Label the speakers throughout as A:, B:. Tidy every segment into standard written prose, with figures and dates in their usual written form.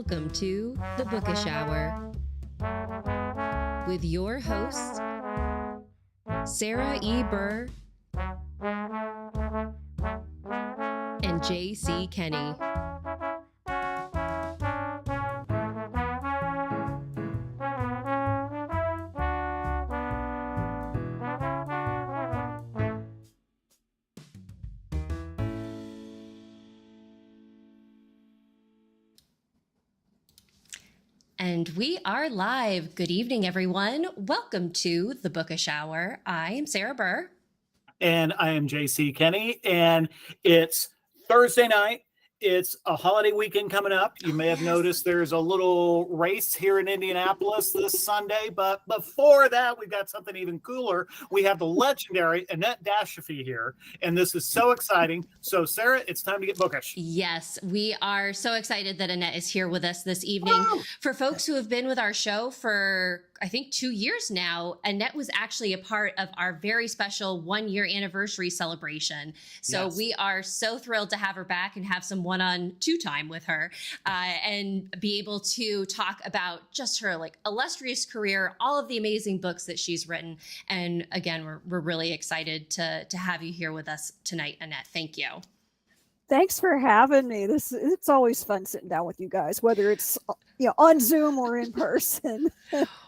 A: Welcome to the Bookish Hour with your hosts, Sarah E. Burr and J.C. Kenney. And we are live. Good evening, everyone. Welcome to the Bookish Hour. I am Sarah Burr.
B: And I am J.C. Kenney. And it's Thursday night. It's a holiday weekend coming up. You may have noticed there's a little race here in Indianapolis this Sunday. But before that, we've got something even cooler. We have the legendary Annette Dashofy here. And this is so exciting. So, Sarah, it's time to get bookish.
A: Yes, we are so excited that Annette is here with us this evening.
B: Woo!
A: For folks who have been with our show for, I think, 2 years now, Annette was actually a part of our very special 1-year anniversary celebration. So
B: Yes.
A: We are so thrilled to have her back and have some one-on-two time with her and be able to talk about just her illustrious career, all of the amazing books that she's written. And again, we're really excited to have you here with us tonight, Annette. Thank you.
C: Thanks for having me. It's always fun sitting down with you guys, whether it's on Zoom or in person.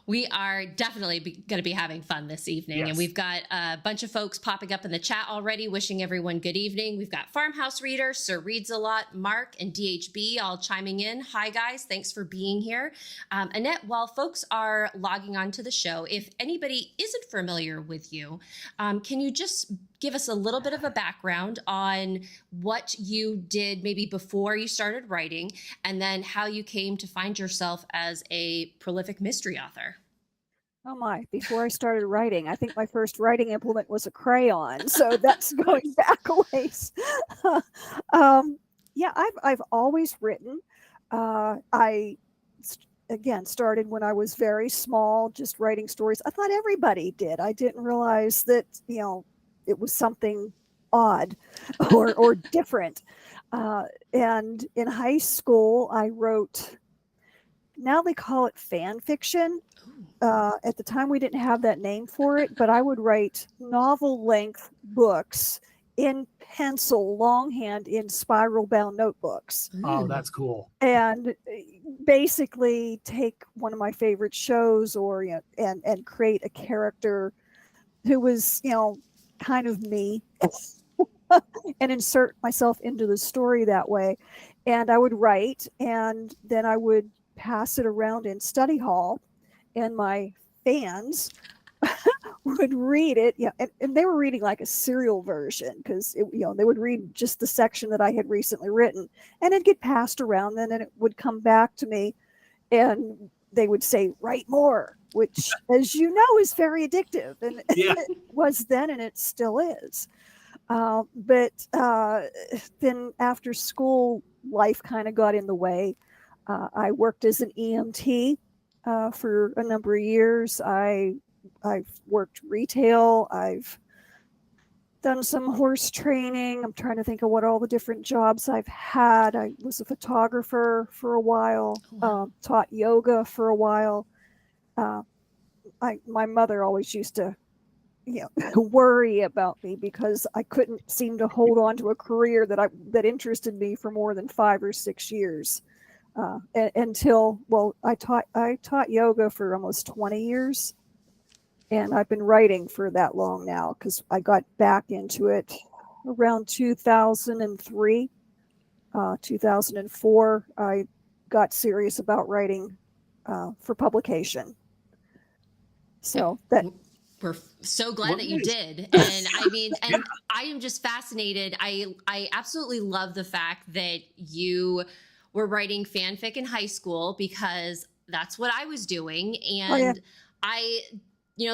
A: We are definitely going to be having fun this evening.
B: Yes.
A: And we've got a bunch of folks popping up in the chat already, wishing everyone good evening. We've got Farmhouse Reader, Sir Reads a Lot, Mark, and DHB all chiming in. Hi, guys. Thanks for being here. Annette, while folks are logging on to the show, if anybody isn't familiar with you, can you just give us a little bit of a background on what you did maybe before you started writing, and then how you came to find yourself as a prolific mystery author?
C: Oh my, before I started writing, I think my first writing implement was a crayon. So that's going back a ways. I've always written. Again, started when I was very small, just writing stories. I thought everybody did. I didn't realize that, it was something odd or different. And in high school, I wrote, now they call it fan fiction. At the time, we didn't have that name for it, but I would write novel-length books in pencil, longhand, in spiral-bound notebooks.
B: Oh, that's cool.
C: And basically take one of my favorite shows and create a character who was, kind of me and insert myself into the story that way. And I would write, and then I would pass it around in study hall, and my fans would read it, and they were reading like a serial version, because they would read just the section that I had recently written, and it'd get passed around, and then it would come back to me, and they would say, write more, which, as you know, is very addictive, and
B: Yeah.
C: it was then, and it still is. But then after school, life kind of got in the way. I worked as an EMT for a number of years. I've worked retail. I've done some horse training. I'm trying to think of what all the different jobs I've had. I was a photographer for a while, taught yoga for a while. My mother always used to worry about me because I couldn't seem to hold on to a career that interested me for more than 5 or 6 years. Until I taught yoga for almost 20 years, and I've been writing for that long now, because I got back into it around 2003, 2004. I got serious about writing for publication. So that.
A: We're so glad that you did. And I mean, and I am just fascinated. I absolutely love the fact that you were writing fanfic in high school, because that's what I was doing. And I,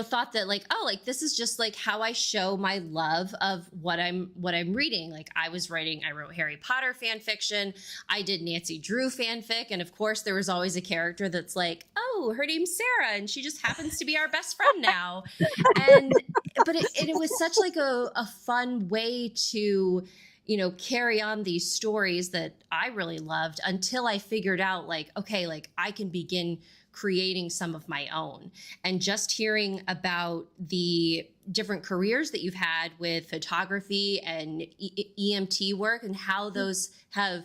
A: thought that this is just how I show my love of what I'm reading. I wrote Harry Potter fan fiction. I did Nancy Drew fanfic. And of course there was always a character that's oh, her name's Sarah, and she just happens to be our best friend now. But it was such a fun way to, carry on these stories that I really loved until I figured out like, okay, like I can begin creating some of my own. And just hearing about the different careers that you've had with photography and EMT work and how those have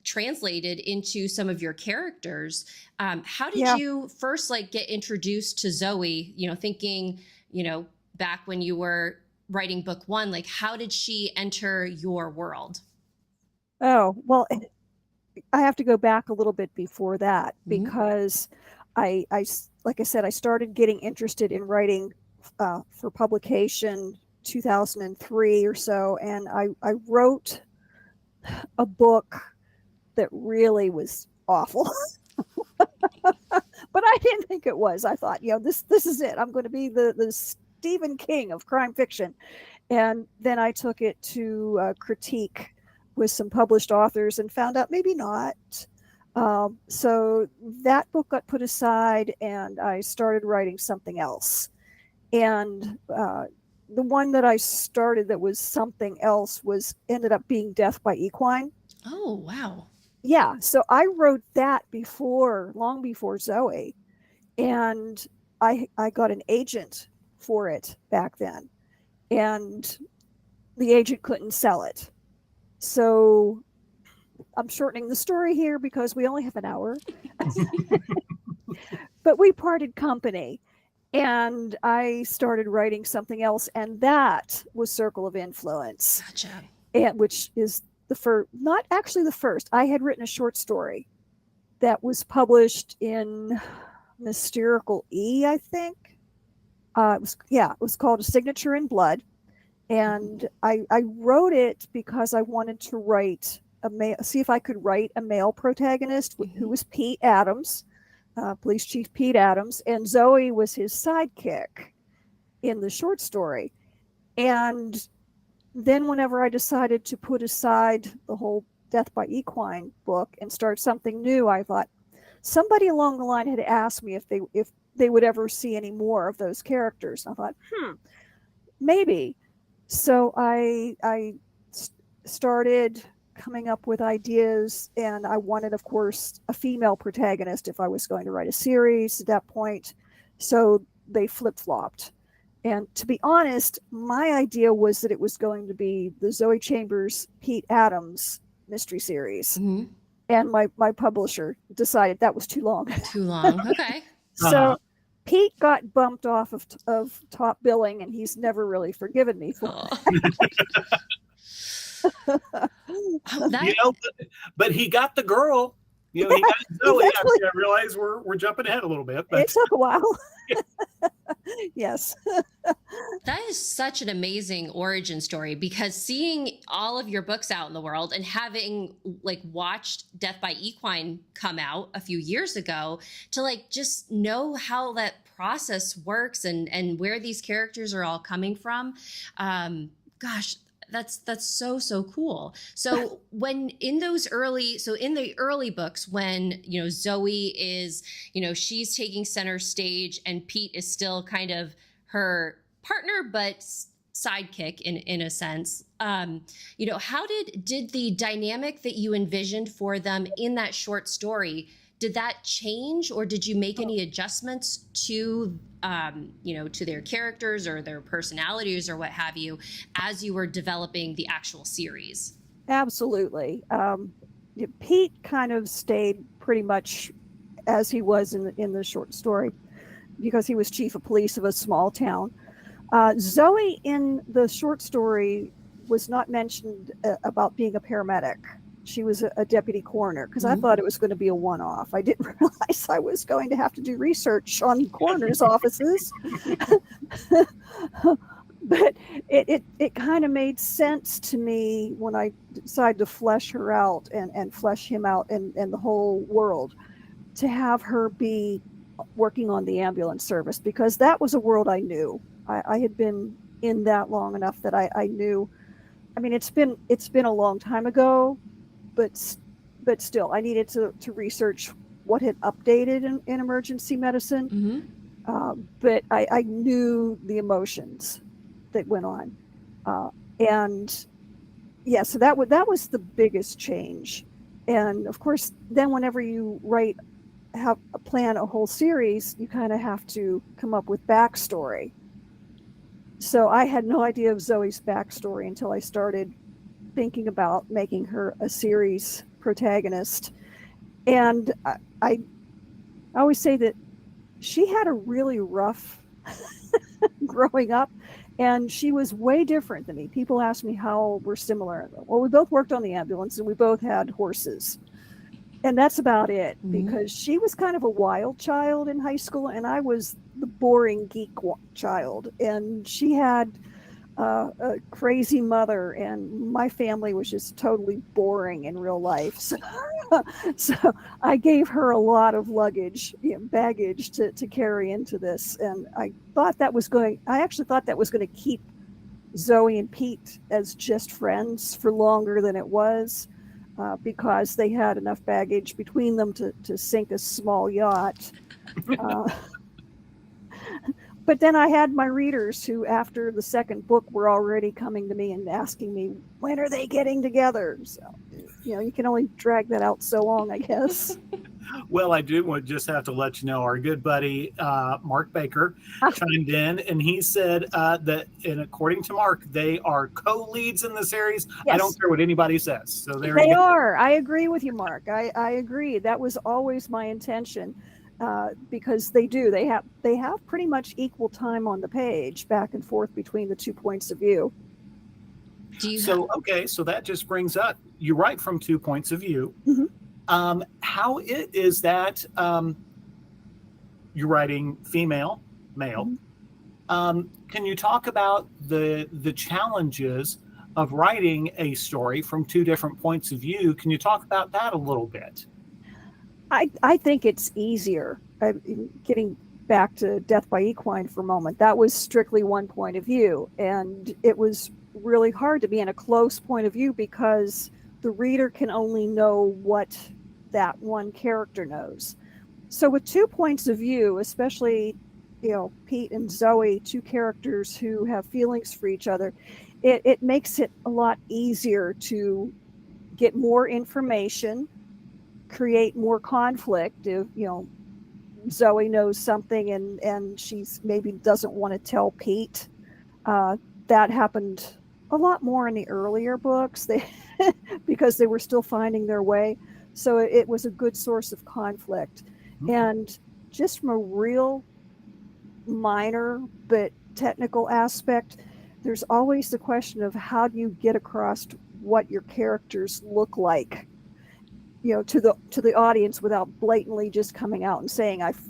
A: translated into some of your characters. How did you first like get introduced to Zoe, thinking, back when you were writing book one, like how did she enter your world?
C: Oh, well, I have to go back a little bit before that because I like I said, I started getting interested in writing for publication 2003 or so. And I wrote a book that really was awful. But I didn't think it was. I thought, this is it. I'm going to be the Stephen King of crime fiction. And then I took it to critique with some published authors and found out maybe not. So that book got put aside and I started writing something else. And the one that I started that was something else ended up being Death by Equine.
A: Oh, wow.
C: Yeah. So I wrote that long before Zoe. And I got an agent for it back then. And the agent couldn't sell it. So I'm shortening the story here because we only have an hour. But we parted company and I started writing something else. And that was Circle of Influence.
A: Gotcha.
C: Which is the first, not actually the first. I had written a short story that was published in Mystical E, I think. It was called A Signature in Blood. And I wrote it because I wanted to see if I could write a male protagonist who was Pete Adams, Police Chief Pete Adams, and Zoe was his sidekick in the short story. And then whenever I decided to put aside the whole Death by Equine book and start something new, I thought somebody along the line had asked me if they would ever see any more of those characters. I thought, maybe. So I started coming up with ideas, and I wanted, of course, a female protagonist if I was going to write a series at that point. So they flip-flopped. And to be honest, my idea was that it was going to be the Zoe Chambers, Pete Adams mystery series.
A: Mm-hmm.
C: And my publisher decided that was too long.
A: Too long. Okay.
C: So Pete got bumped off of top billing, and he's never really forgiven me for
B: it. But he got the girl. He got Zoe.
C: Exactly.
B: I realize we're jumping ahead a little bit. But
C: it took a while. Yes.
A: That is such an amazing origin story, because seeing all of your books out in the world and having like watched Death by Equine come out a few years ago, to like just know how that process works and where these characters are all coming from. Gosh, that's so cool. So when in the early books, when Zoe is she's taking center stage and Pete is still kind of her partner but sidekick in a sense, how did the dynamic that you envisioned for them in that short story, did that change, or did you make any adjustments to to their characters or their personalities or what have you as you were developing the actual series?
C: Absolutely. Pete kind of stayed pretty much as he was in the short story because he was chief of police of a small town. Zoe in the short story was not mentioned about being a paramedic. She was a deputy coroner because I thought it was going to be a one-off. I didn't realize I was going to have to do research on coroners' offices. But it kind of made sense to me when I decided to flesh her out and flesh him out and the whole world, to have her be working on the ambulance service, because that was a world I knew. I had been in that long enough that I knew. I mean, it's been a long time ago, but still, I needed to research what had updated in emergency medicine. But I knew the emotions that went on. And yeah, so that was the biggest change. And of course, then whenever you plan a whole series, you kind of have to come up with backstory. So I had no idea of Zoe's backstory until I started thinking about making her a series protagonist. And I always say that she had a really rough growing up, and she was way different than me. People ask me how we're similar. Well, we both worked on the ambulance and we both had horses. And that's about it, because she was kind of a wild child in high school, and I was the boring geek child. And she had a crazy mother, and my family was just totally boring in real life. So I gave her a lot of baggage to carry into this. And I actually thought that was going to keep Zoe and Pete as just friends for longer than it was. Because they had enough baggage between them to sink a small yacht. But then I had my readers who, after the second book, were already coming to me and asking me, when are they getting together? So, you can only drag that out so long, I guess.
B: Well, I do just have to let you know, our good buddy, Mark Baker, chimed in, and he said that, and according to Mark, they are co-leads in the series. Yes. I don't care what anybody says. So
C: they are. I agree with you, Mark. I agree. That was always my intention, because they do. They have pretty much equal time on the page, back and forth between the 2 points of view.
B: So that just brings up, you write from 2 points of view.
C: Mm-hmm.
B: How it is that you're writing female, male. Mm-hmm. Can you talk about the challenges of writing a story from 2 different points of view? Can you talk about that a little bit?
C: I think it's easier. Getting back to Death by Equine for a moment, that was strictly 1 point of view, and it was really hard to be in a close point of view because the reader can only know what that one character knows. So with 2 points of view, especially Pete and Zoe, 2 characters who have feelings for each other, it makes it a lot easier to get more information, create more conflict. If Zoe knows something and she's maybe doesn't want to tell Pete, that happened a lot more in the earlier books, because they were still finding their way. So it was a good source of conflict. Mm-hmm. And just from a real minor but technical aspect, there's always the question of how do you get across what your characters look like, to the audience without blatantly just coming out and saying, I've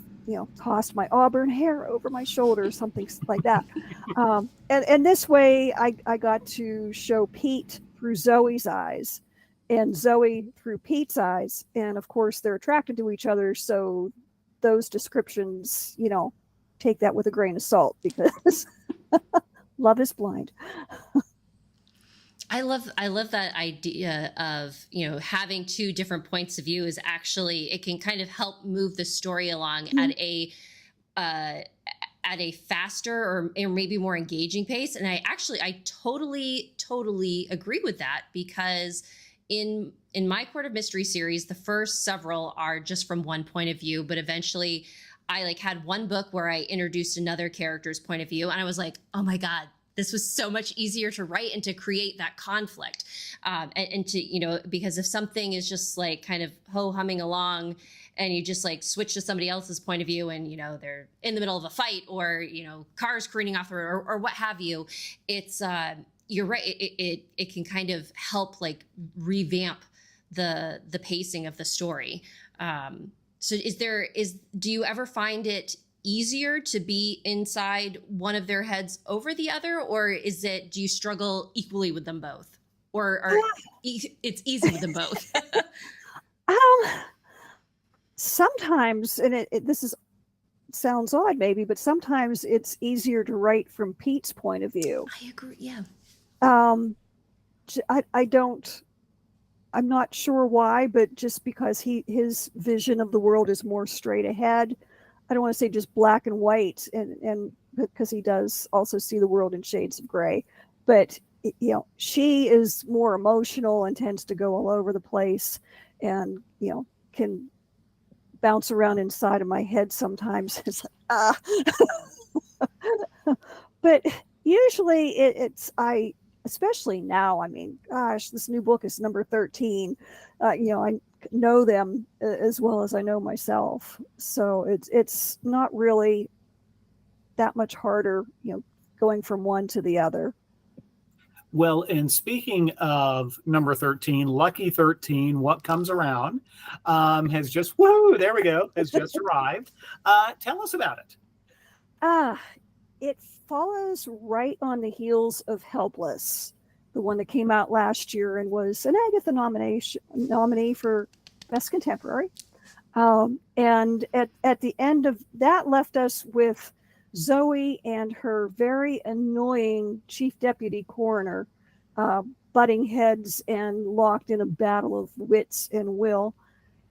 C: tossed my auburn hair over my shoulder or something like that. And this way I got to show Pete through Zoe's eyes and Zoe through Pete's eyes. And of course they're attracted to each other. So those descriptions, take that with a grain of salt, because love is blind.
A: I love that idea of, having 2 different points of view is actually, it can kind of help move the story along mm-hmm. at a faster or maybe more engaging pace. And I totally agree with that, because in my Court of Mystery series, the first several are just from 1 point of view, but eventually I had one book where I introduced another character's point of view, and I was like, oh my God, this was so much easier to write and to create that conflict. And to, because if something is just kind of humming along and you just switch to somebody else's point of view and, they're in the middle of a fight or, cars careening off the road or what have you, it's, you're right. It can kind of help revamp the pacing of the story. So do you ever find it easier to be inside one of their heads over the other, or do you struggle equally with them both, or it's easy with them both?
C: Sometimes, and this sounds odd maybe, but sometimes it's easier to write from Pete's point of view.
A: I agree. Yeah.
C: I'm not sure why, but just because his vision of the world is more straight ahead. I don't want to say just black and white, and because he does also see the world in shades of gray, but she is more emotional and tends to go all over the place, and can bounce around inside of my head sometimes. It's like, but usually I, especially now, I mean, gosh, this new book is number 13. I know them as well as I know myself, so it's not really that much harder, going from one to the other.
B: Well, and speaking of number 13, Lucky 13, What Comes Around, has just arrived. Tell us about it.
C: It follows right on the heels of Helpless, the one that came out last year and was an Agatha nominee for Best Contemporary. And at the end of that left us with Zoe and her very annoying chief deputy coroner, butting heads and locked in a battle of wits and will.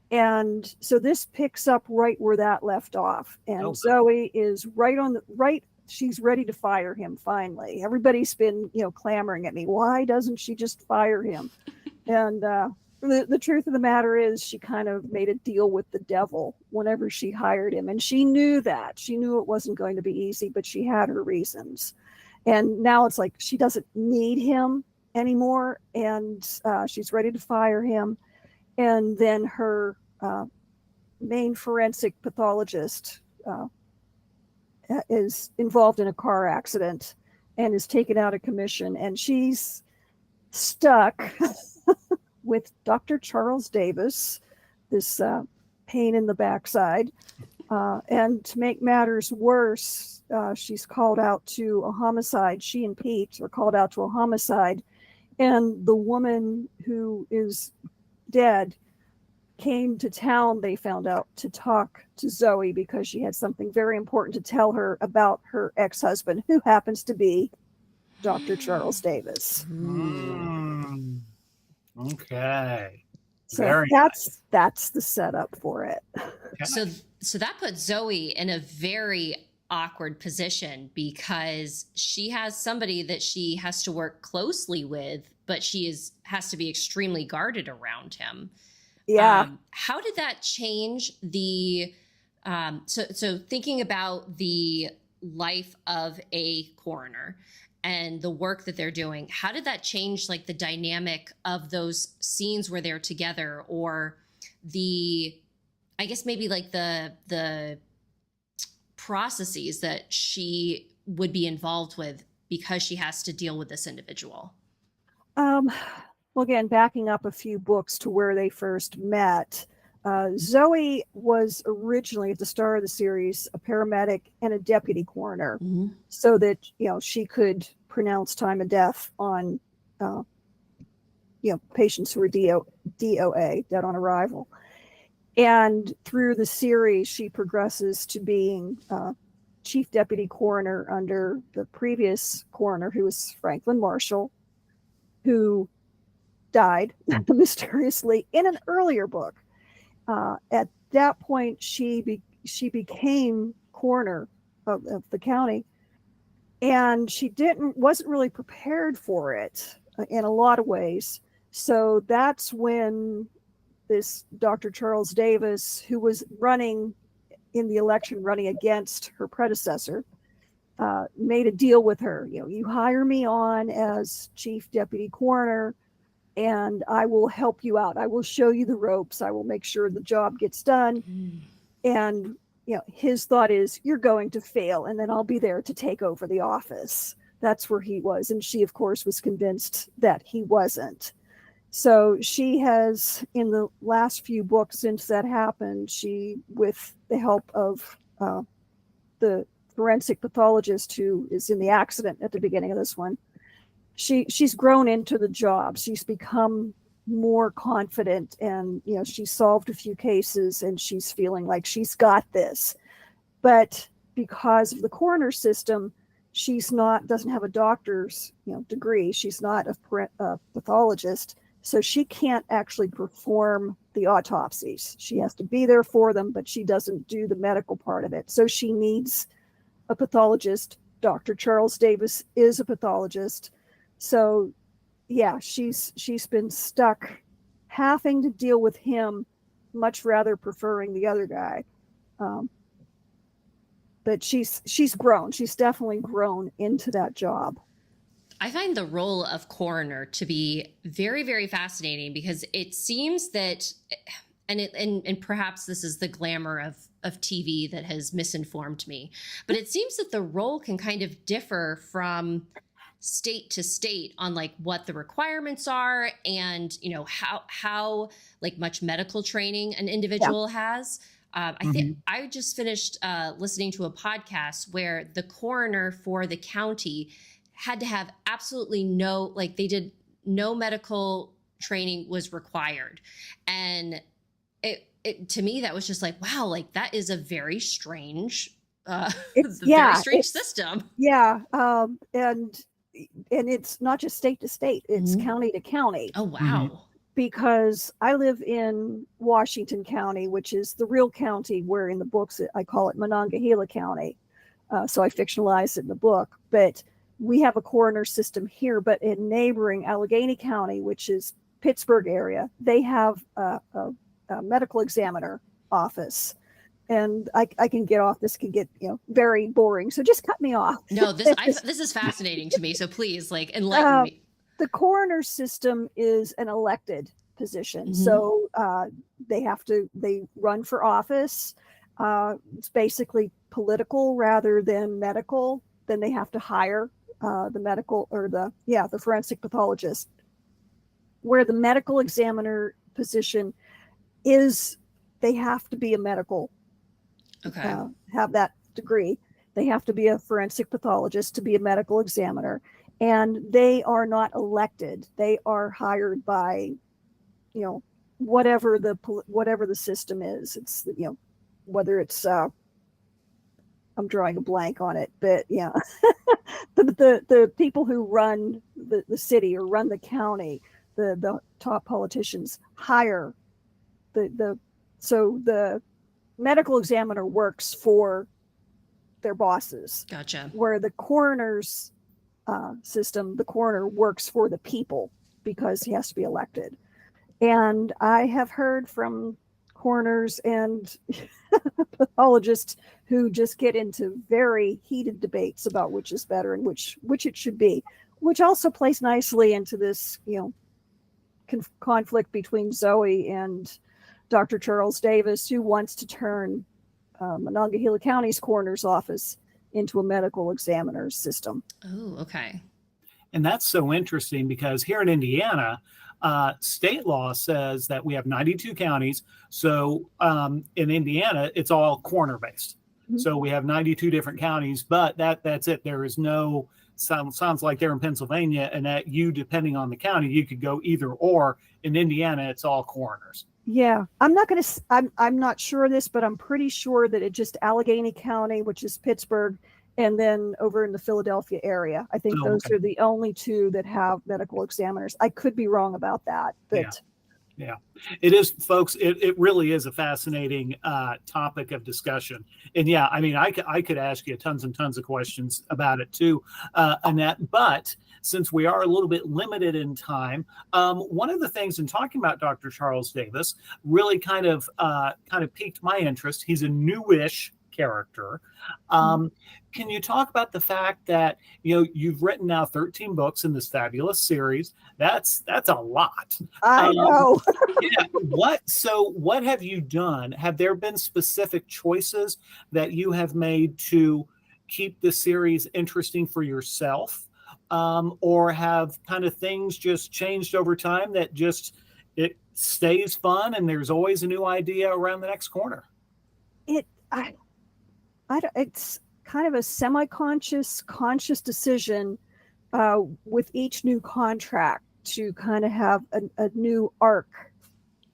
C: And so this picks up right where that left off. And Zoe is she's ready to fire him finally. Everybody's been, clamoring at me. Why doesn't she just fire him? And the truth of the matter is she kind of made a deal with the devil whenever she hired him. And she knew that. She knew it wasn't going to be easy, but she had her reasons. And now it's like she doesn't need him anymore, and she's ready to fire him. And then her main forensic pathologist is involved in a car accident and is taken out of commission, and she's stuck with Dr. Charles Davis, this pain in the backside. And to make matters worse, she's called out to a homicide. She and Pete are called out to a homicide. And the woman who is dead came to town, they found out, to talk to Zoe because she had something very important to tell her about her ex-husband, who happens to be Dr. Charles Davis.
B: Okay.
C: So that's the setup for it.
B: Okay.
A: So that puts Zoe in a very awkward position because she has somebody that she has to work closely with, but she has to be extremely guarded around him.
C: Yeah.
A: How did that change the so thinking about the life of a coroner and the work that they're doing, how did that change like the dynamic of those scenes where they're together, or I guess maybe like the processes that she would be involved with because she has to deal with this individual?
C: Well, again, backing up a few books to where they first met, Zoe was originally at the start of the series a paramedic and a deputy coroner, so that she could pronounce time of death on patients who were DOA, dead on arrival. And through the series, she progresses to being chief deputy coroner under the previous coroner, who was Franklin Marshall, who died mysteriously in an earlier book. At that point, she became coroner of the county, and she wasn't really prepared for it in a lot of ways. So that's when this Dr. Charles Davis, who was running in the election, running against her predecessor, made a deal with her. You hire me on as chief deputy coroner, and I will help you out. I will show you the ropes. I will make sure the job gets done. And his thought is, you're going to fail, and then I'll be there to take over the office. That's where he was. And she, of course, was convinced that he wasn't. So she has, in the last few books since that happened, she, with the help of the forensic pathologist who is in the accident at the beginning of this one, she's grown into the job. She's become more confident, and she solved a few cases, and she's feeling like she's got this. But because of the coroner system, she's doesn't have a doctor's degree. She's not a pathologist, so she can't actually perform the autopsies. She has to be there for them, but she doesn't do the medical part of it. So she needs a pathologist. Dr. Charles Davis is a pathologist. So yeah, she's been stuck having to deal with him, much rather preferring the other guy. But she's grown. She's definitely grown into that job.
A: I find the role of coroner to be very, very fascinating because it seems that, and perhaps this is the glamour of TV that has misinformed me, but it seems that the role can kind of differ from state to state on like what the requirements are and, you know, how like much medical training an individual has. I think I just finished listening to a podcast where the coroner for the county had to have absolutely no, like they did no medical training was required. And it to me, that was just like, wow, like that is a very strange, very strange system.
C: Yeah. And it's not just state to state, it's county to county.
A: Oh, wow.
C: Because I live in Washington County, which is the real county where in the books I call it Monongahela County. So I fictionalized it in the book, but we have a coroner system here, but in neighboring Allegheny County, which is Pittsburgh area, they have a medical examiner office. And I can get off. This can get, you know, very boring. So just cut me off.
A: No, this is fascinating to me. So please, like, enlighten me.
C: The coroner system is an elected position. So they run for office. It's basically political rather than medical. Then they have to hire the medical or the forensic pathologist. Where the medical examiner position is, they have to be a medical, have that degree. They have to be a forensic pathologist to be a medical examiner. And they are not elected. They are hired by, you know, whatever the system is. It's, you know, whether it's, I'm drawing a blank on it, but yeah, the people who run the city or run the county, the top politicians hire so the medical examiner works for their bosses.
A: Gotcha.
C: Where the coroner's system, the coroner works for the people because he has to be elected. And I have heard from coroners and pathologists who just get into very heated debates about which is better and which it should be, which also plays nicely into this, you know, conflict between Zoe and Dr. Charles Davis, who wants to turn Monongahela County's coroner's office into a medical examiner's system.
A: Oh, okay.
B: And that's so interesting because here in Indiana, state law says that we have 92 counties. So in Indiana, it's all coroner based. So we have 92 different counties, but that's it. There is no, sounds like they're in Pennsylvania, and that you, depending on the county, you could go either or. In Indiana, it's all coroners.
C: Yeah, I'm not sure of this, but I'm pretty sure that it just Allegheny County, which is Pittsburgh, and then over in the Philadelphia area. I think those are the only two that have medical examiners. I could be wrong about that, but
B: yeah, it is, folks. It really is a fascinating topic of discussion. And yeah, I mean, I could ask you tons and tons of questions about it too, Annette, but since we are a little bit limited in time, one of the things in talking about Dr. Charles Davis really kind of piqued my interest. He's a newish character. Can you talk about the fact that, you know, you've written now 13 books in this fabulous series? That's a lot.
C: I know.
B: Yeah. What have you done? Have there been specific choices that you have made to keep the series interesting for yourself? Or have kind of things just changed over time that just it stays fun and there's always a new idea around the next corner?
C: It's kind of a semi-conscious, conscious decision with each new contract to kind of have a new arc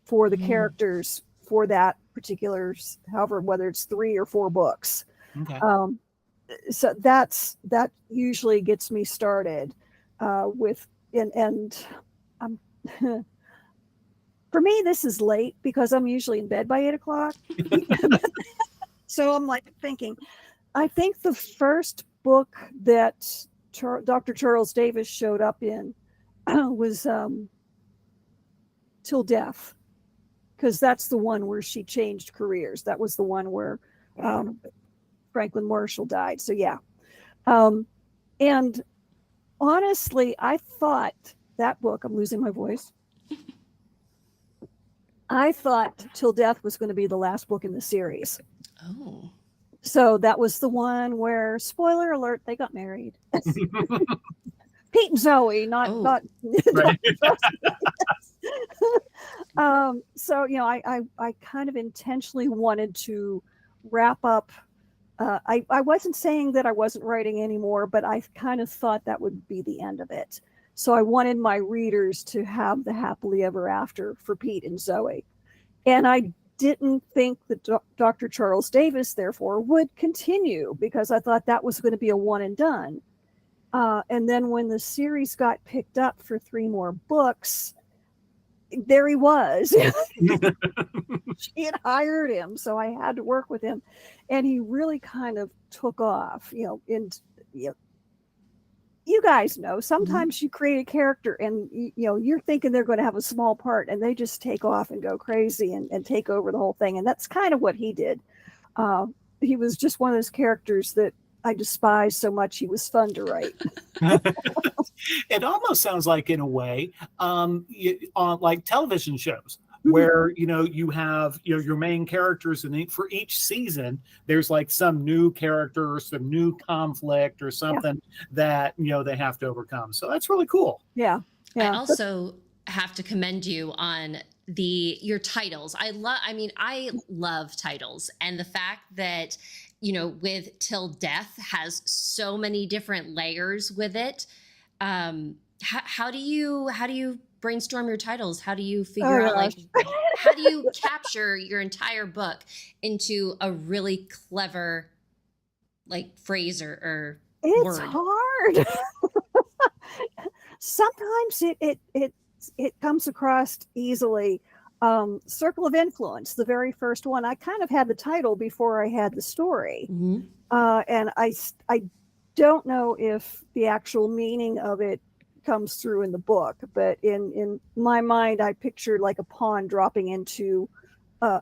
C: for the characters for that particular, however, whether it's 3 or 4 books.
B: Okay.
C: So that usually gets me started with, and for me, this is late because I'm usually in bed by 8 o'clock. So I'm like thinking, I think the first book that Dr. Charles Davis showed up in was Till Death, because that's the one where she changed careers. That was the one where Franklin Marshall died. So yeah. And honestly, I thought that book, I'm losing my voice. I thought Till Death was going to be the last book in the series.
A: Oh.
C: So that was the one where, spoiler alert, they got married. Pete and Zoe, not
B: Right.
C: so I kind of intentionally wanted to wrap up. I wasn't saying that I wasn't writing anymore, but I kind of thought that would be the end of it. So I wanted my readers to have the happily ever after for Pete and Zoe. And I didn't think that Dr. Charles Davis, therefore, would continue, because I thought that was going to be a one and done. And then when the series got picked up for 3 more books, there he was. She had hired him, so I had to work with him. And he really kind of took off, you guys know, sometimes you create a character and you're thinking they're going to have a small part, and they just take off and go crazy and take over the whole thing. And that's kind of what he did. He was just one of those characters that I despised so much. He was fun to write.
B: It almost sounds like, in a way, on like television shows, where you have your main characters, and for each season there's like some new character or some new conflict or something that they have to overcome. So that's really cool.
C: Yeah.
A: I also have to commend you on your titles. I love titles, and the fact that with Till Death has so many different layers with it. How do you brainstorm your titles? How do you figure out, like, how do you capture your entire book into a really clever, like, phrase or
C: it's
A: word?
C: Hard. Sometimes it comes across easily. Circle of Influence, the very first one, I kind of had the title before I had the story.
A: Mm-hmm.
C: And I don't know if the actual meaning of it comes through in the book, but in my mind, I pictured like a pond dropping into, a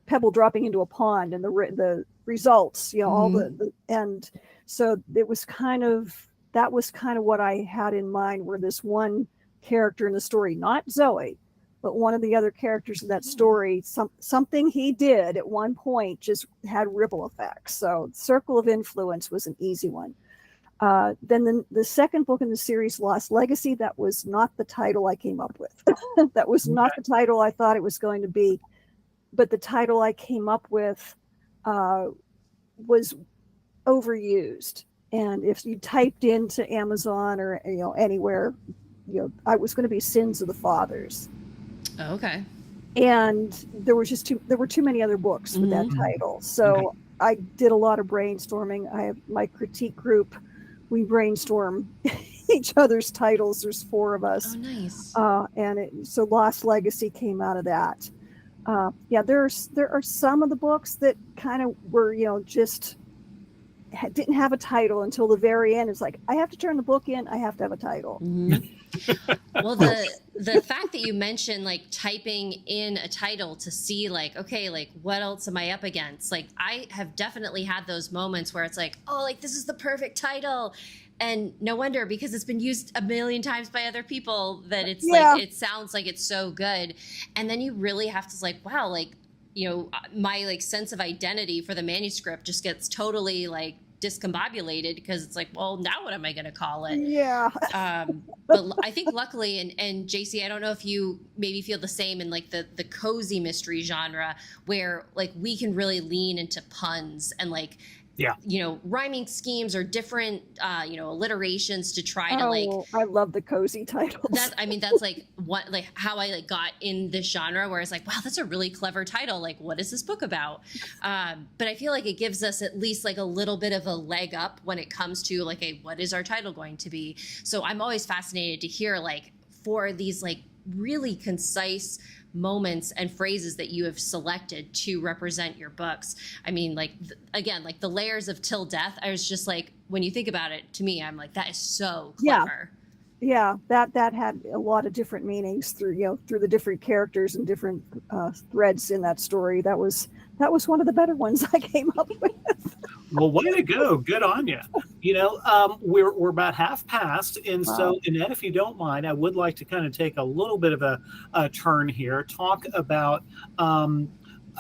C: pebble dropping into a pond, and the results, all the and so that was kind of what I had in mind, where this one character in the story, not Zoe, but one of the other characters in that story, something he did at one point just had ripple effects. So Circle of Influence was an easy one. Then the second book in the series, Lost Legacy, that was not the title I came up with. That was not the title I thought it was going to be. But the title I came up with was overused. And if you typed into Amazon or anywhere, I was going to be Sins of the Fathers.
A: Oh, okay.
C: And there were too many other books with that title. So I did a lot of brainstorming. I have my critique group. We brainstorm each other's titles. There's 4 of us.
A: Oh, nice.
C: So Lost Legacy came out of that. There are some of the books that kind of were, just didn't have a title until the very end. It's like, I have to turn the book in. I have to have a title.
A: Mm-hmm. Well, the fact that you mentioned like typing in a title to see like, okay, like what else am I up against? Like, I have definitely had those moments where it's like, oh, like this is the perfect title. And no wonder, because it's been used a million times by other people, that it's like, it sounds like it's so good. And then you really have to like, wow, like, my like sense of identity for the manuscript just gets totally like discombobulated, because it's like, well, now what am I going to call it?
C: Yeah.
A: But I think luckily, and JC, I don't know if you maybe feel the same in like the cozy mystery genre, where like we can really lean into puns and like, rhyming schemes or different, alliterations to try to like.
C: I love the cozy titles.
A: That's like what, like how I like got in this genre, where it's like, wow, that's a really clever title. Like, what is this book about? But I feel like it gives us at least like a little bit of a leg up when it comes to like, what is our title going to be? So I'm always fascinated to hear like, for these like really concise moments and phrases that you have selected to represent your books. I mean, like, again, like the layers of till death, I was just like, when you think about it, to me, I'm like, that is so clever.
C: Yeah, that had a lot of different meanings through the different characters and different threads in that story. That was one of the better ones I came up with.
B: Well, way to go. Good on you. We're about half past. And so, Annette, if you don't mind, I would like to kind of take a little bit of a turn here, talk about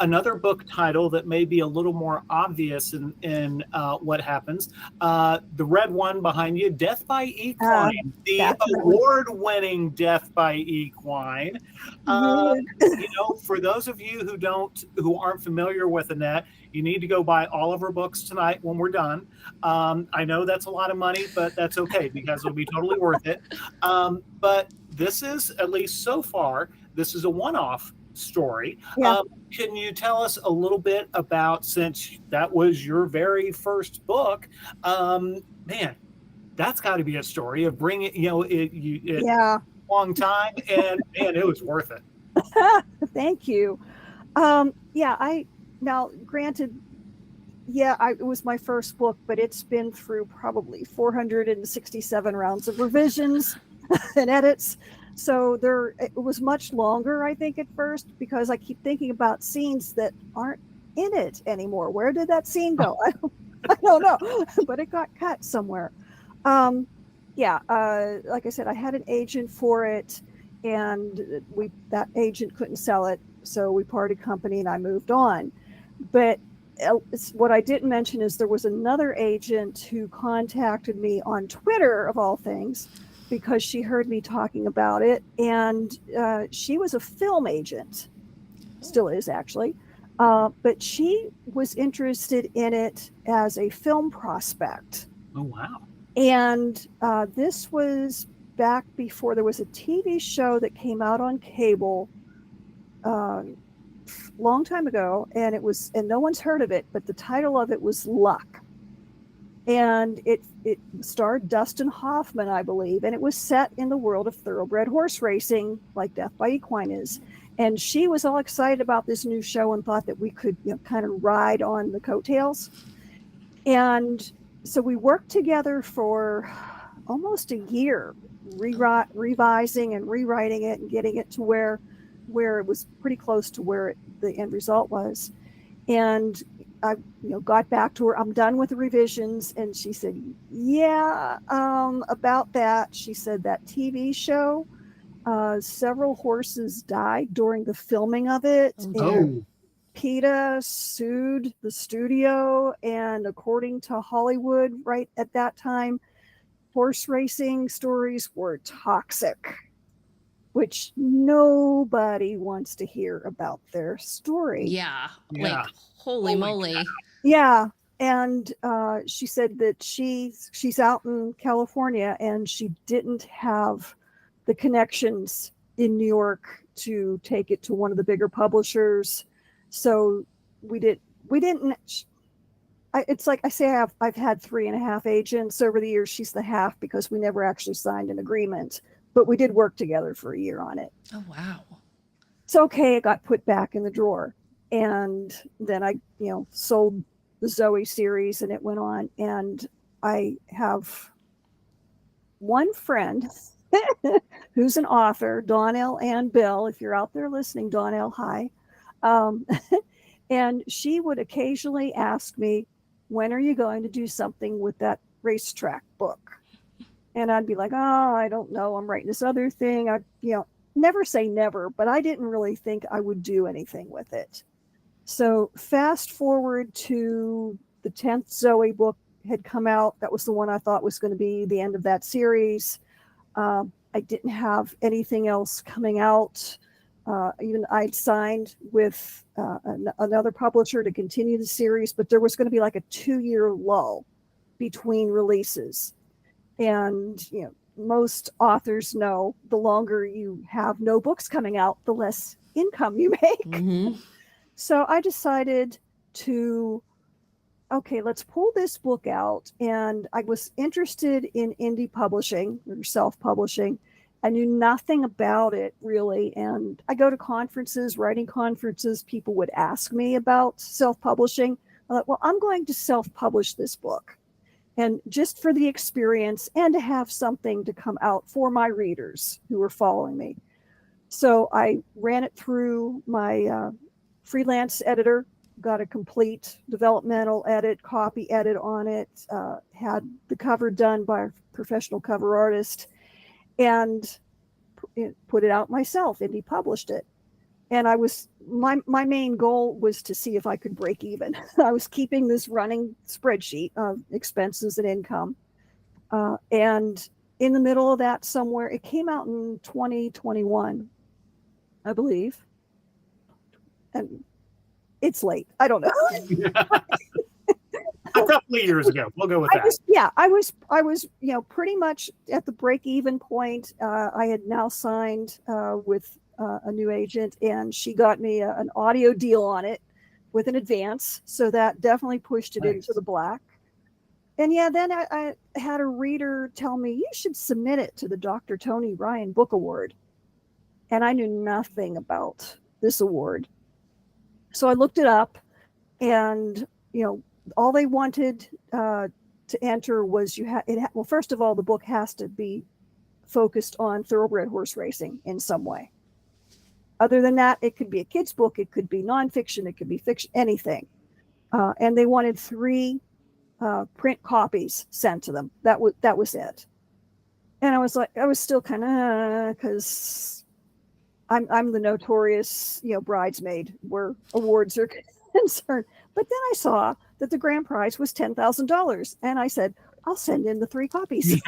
B: another book title that may be a little more obvious in what happens. The red one behind you, Death by Equine, the award-winning Death by Equine. For those of you who aren't familiar with Annette, you need to go buy all of her books tonight when we're done. I know that's a lot of money, but that's okay because it'll be totally worth it. But this is, at least so far, this is a one-off story.
C: Yeah.
B: Can you tell us a little bit about, since that was your very first book, man, that's got to be a story of bringing, a long time, and man, it was worth it.
C: Thank you. Now granted, it was my first book, but it's been through probably 467 rounds of revisions and edits. So it was much longer, I think, at first, because I keep thinking about scenes that aren't in it anymore. Where did that scene go? I don't know, but it got cut somewhere. Like I said, I had an agent for it, and that agent couldn't sell it, so we parted company and I moved on. But what I didn't mention is there was another agent who contacted me on Twitter, of all things, because she heard me talking about it, and she was a film agent, still is actually, but she was interested in it as a film prospect.
B: Oh, wow.
C: And this was back before there was a TV show that came out on cable long time ago, and no one's heard of it, but the title of it was Luck. And it starred Dustin Hoffman, I believe, and it was set in the world of thoroughbred horse racing, like Death by Equine is. And she was all excited about this new show and thought that we could kind of ride on the coattails. And so we worked together for almost a year, revising and rewriting it and getting it to where it was pretty close to where the end result was. And I got back to her. I'm done with the revisions. And she said, about that. She said that TV show, several horses died during the filming of it.
B: Oh.
C: And PETA sued the studio. And according to Hollywood, right at that time, horse racing stories were toxic, which nobody wants to hear about their story.
A: Yeah. Like, holy moly.
C: Yeah. And she said that she's out in California and she didn't have the connections in New York to take it to one of the bigger publishers. So it's like I say, I've had 3.5 agents over the years. She's the half because we never actually signed an agreement, but we did work together for a year on it.
A: Oh, wow.
C: So, okay, it got put back in the drawer. And then I, sold the Zoe series and it went on. And I have one friend who's an author, Donnell and Bill. If you're out there listening, Donnell, hi. And she would occasionally ask me, when are you going to do something with that racetrack book? And I'd be like, oh, I don't know. I'm writing this other thing. I, never say never, but I didn't really think I would do anything with it. So fast forward to the 10th Zoe book had come out. That was the one I thought was going to be the end of that series. I didn't have anything else coming out. Even I'd signed with another publisher to continue the series, but there was going to be like a 2-year lull between releases. And, most authors know the longer you have no books coming out, the less income you make.
A: Mm-hmm.
C: So I decided to, let's pull this book out. And I was interested in indie publishing or self-publishing. I knew nothing about it really. And I go to conferences, writing conferences. People would ask me about self-publishing. I thought, well, I'm going to self-publish this book. And just for the experience and to have something to come out for my readers who were following me. So I ran it through my freelance editor, got a complete developmental edit, copy edit on it, had the cover done by a professional cover artist, and put it out myself. Indie published it. And my main goal was to see if I could break even. I was keeping this running spreadsheet of expenses and income. And in the middle of that somewhere, it came out in 2021, I believe. And it's late. I don't know.
B: A couple of years ago. We'll go with that.
C: I was, pretty much at the break-even point. I had now signed with a new agent, and she got me an audio deal on it with an advance. So that definitely pushed it into the black. And then I had a reader tell me, you should submit it to the Dr. Tony Ryan Book Award. And I knew nothing about this award. So I looked it up, and, all they wanted to enter was well, first of all, the book has to be focused on thoroughbred horse racing in some way. Other than that, it could be a kid's book, it could be nonfiction, it could be fiction, anything. And they wanted 3 print copies sent to them. That was it. And I was still kind of, because I'm the notorious, bridesmaid where awards are concerned. But then I saw that the grand prize was $10,000, and I said, I'll send in the 3 copies.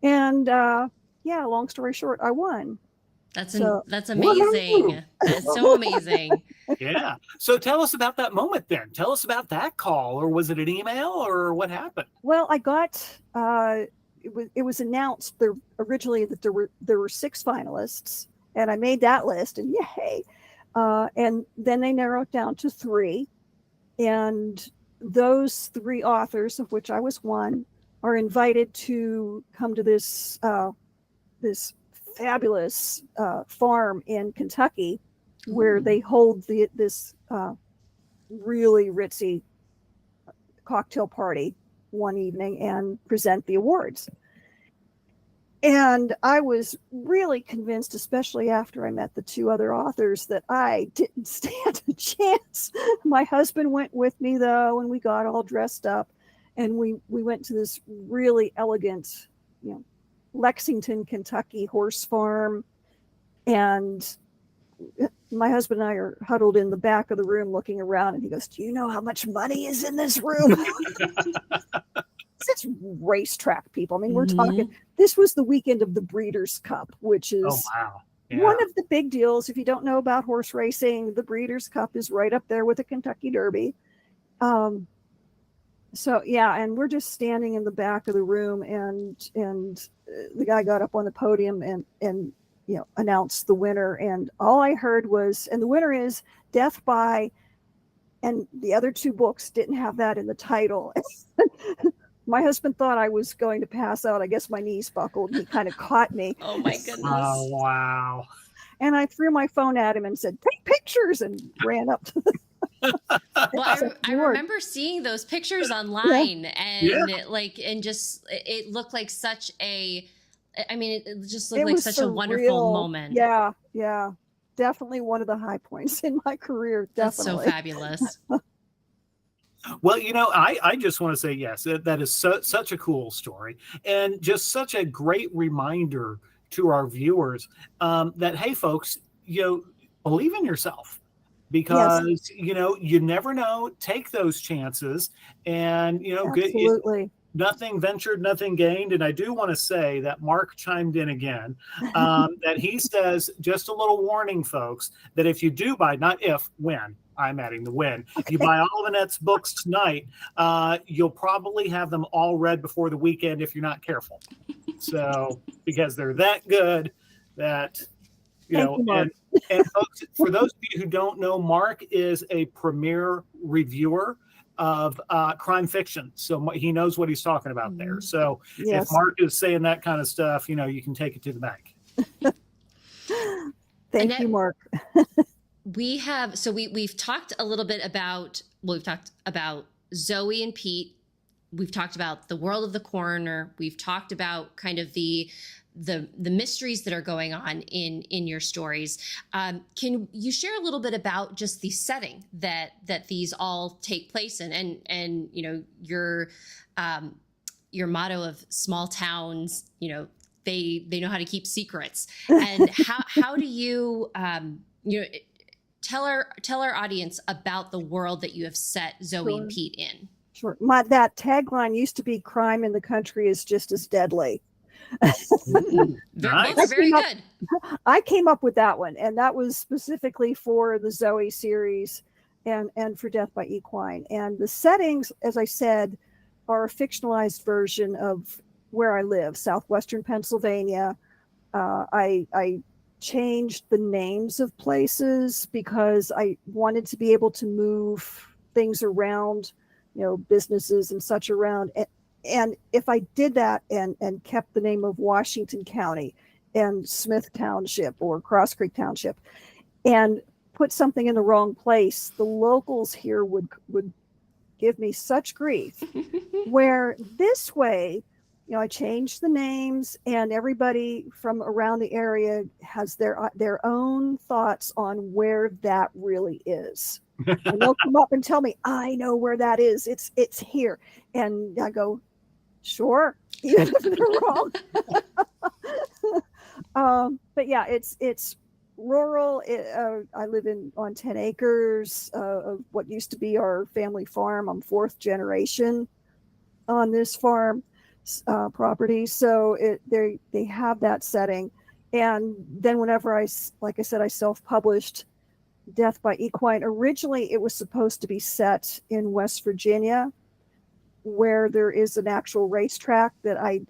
C: And long story short, I won.
A: That's amazing. That's so amazing.
B: Yeah. So tell us about that moment then. Tell us about that call, or was it an email, or what happened?
C: Well, I got it was announced originally that there were 6 finalists, and I made that list, and yay. And then they narrowed down to 3, and those 3 authors, of which I was one, are invited to come to this fabulous farm in Kentucky, where they hold this really ritzy cocktail party one evening and present the awards. And I was really convinced, especially after I met the 2 other authors, that I didn't stand a chance. My husband went with me, though, and we got all dressed up, and we went to this really elegant, Lexington, Kentucky horse farm. And my husband and I are huddled in the back of the room looking around, and he goes, do you know how much money is in this room? It's racetrack, people. I mean, we're talking, this was the weekend of the Breeders' Cup, which is one of the big deals. If you don't know about horse racing, the Breeders' Cup is right up there with the Kentucky Derby. And we're just standing in the back of the room, and the guy got up on the podium and announced the winner. And all I heard was, and the winner is Death by, and the other 2 books didn't have that in the title. My husband thought I was going to pass out. I guess my knees buckled. He kind of caught me.
A: Oh my goodness.
B: Oh, wow.
C: And I threw my phone at him and said, take pictures, and ran up to the
A: Well, I remember seeing those pictures online, and it looked like such a, it just looked like such a wonderful moment.
C: Yeah. Definitely one of the high points in my career. Definitely.
A: That's so fabulous.
B: Well, I just want to say, yes, that is such a cool story, and just such a great reminder to our viewers that, hey, folks, believe in yourself, because, you never know. Take those chances, and,
C: absolutely.
B: Nothing ventured, nothing gained. And I do want to say that Mark chimed in again, that he says, just a little warning, folks, that if you do buy, not if, when, I'm adding the when, if you buy all of Annette's books tonight, you'll probably have them all read before the weekend if you're not careful. So, because they're that good that, and folks, for those of you who don't know, Mark is a premier reviewer. of crime fiction. So he knows what he's talking about there. So
C: Yes.
B: if Mark is saying that kind of stuff, you can take it to the bank.
C: Thank
A: Annette,
C: you, Mark.
A: We've talked a little bit about, we've talked about Zoe and Pete. We've talked about the world of the coroner. We've talked about kind of the mysteries that are going on in your stories. Can you share a little bit about just the setting that these all take place in, and your motto of small towns, they know how to keep secrets, and how do you tell our audience about the world that you have set Zoe and Pete in?
C: Sure. That tagline used to be "Crime in the country is just as deadly."
A: Nice. Those are very good.
C: I came up with that one, and that was specifically for the Zoe series and for Death by Equine. And the settings, as I said, are a fictionalized version of where I live, southwestern Pennsylvania. I changed the names of places because I wanted to be able to move things around, businesses and such around. And if I did that and kept the name of Washington County and Smith Township or Cross Creek Township and put something in the wrong place, the locals here would give me such grief. Where this way, I changed the names, and everybody from around the area has their own thoughts on where that really is. And they'll come up and tell me, I know where that is. It's here. And I go, sure, even if they're wrong. But yeah, it's rural. I live on 10 acres of what used to be our family farm. I'm fourth generation on this farm property. So they have that setting. And then whenever like I said, I self-published Death by Equine. Originally, it was supposed to be set in West Virginia, where there is an actual racetrack that I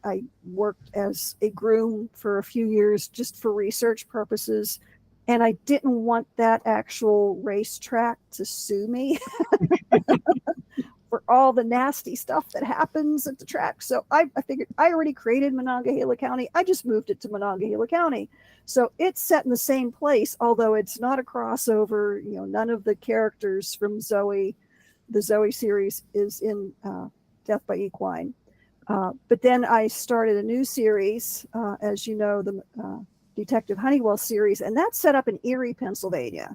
C: worked as a groom for a few years just for research purposes. And I didn't want that actual racetrack to sue me for all the nasty stuff that happens at the track. So I figured I already created Monongahela County. I just moved it to Monongahela County. So it's set in the same place, although it's not a crossover. None of the characters from the Zoe series is in Death by Equine. But then I started a new series, as you know, the Detective Honeywell series, and that's set up in Erie, Pennsylvania.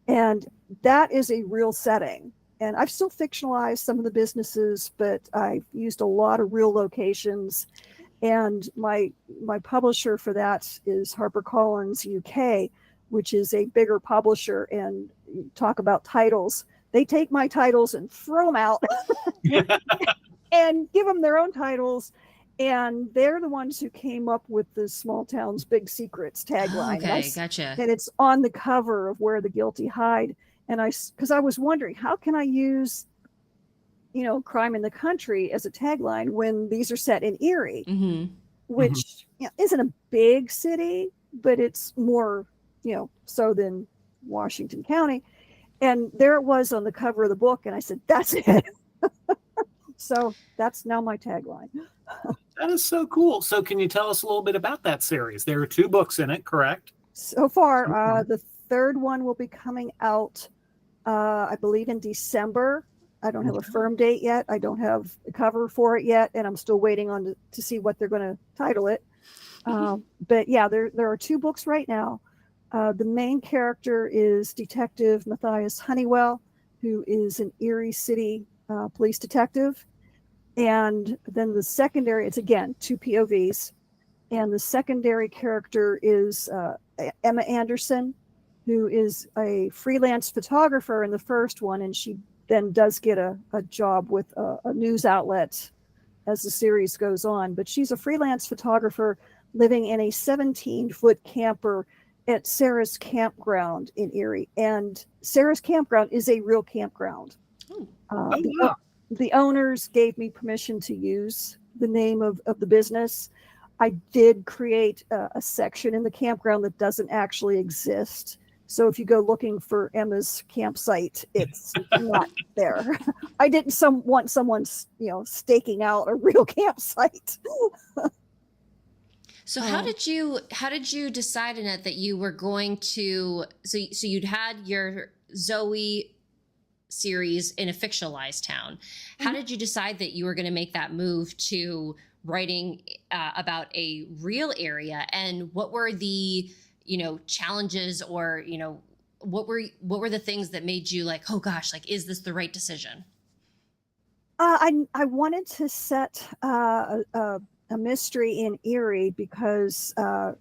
C: And that is a real setting. And I've still fictionalized some of the businesses, but I've used a lot of real locations. And my publisher for that is HarperCollins UK, which is a bigger publisher. And talk about titles. They take my titles and throw them out and give them their own titles. And they're the ones who came up with the Small Towns, Big Secrets tagline.
A: Okay, gotcha.
C: And it's on the cover of Where the Guilty Hide. And because I was wondering, how can I use, crime in the country as a tagline when these are set in Erie, which isn't a big city, but it's more, so than Washington County. And there it was on the cover of the book. And I said, that's it. So that's now my tagline.
B: That is so cool. So can you tell us a little bit about that series? There are 2 books in it, correct?
C: So far, the third one will be coming out, I believe, in December. I don't have a firm date yet. I don't have a cover for it yet, and I'm still waiting on to see what they're going to title it. But yeah, there are 2 books right now. The main character is Detective Matthias Honeywell, who is an Erie City police detective. And then the secondary, it's again 2 POVs. And the secondary character is Emma Anderson, who is a freelance photographer in the first one. And she then does get a job with a news outlet as the series goes on. But she's a freelance photographer living in a 17-foot camper at Sarah's Campground in Erie. And Sarah's Campground is a real campground. The owners gave me permission to use the name of the business. I did create a section in the campground that doesn't actually exist. So if you go looking for Emma's campsite, it's not there. I didn't want someone, staking out a real campsite.
A: So how did you decide, Annette, that you were going to, so you'd had your Zoe series in a fictionalized town. How did you decide that you were going to make that move to writing about a real area? And what were the, challenges, or, what were the things that made you like, oh gosh, like, is this the right decision?
C: I wanted to set a mystery in Erie because I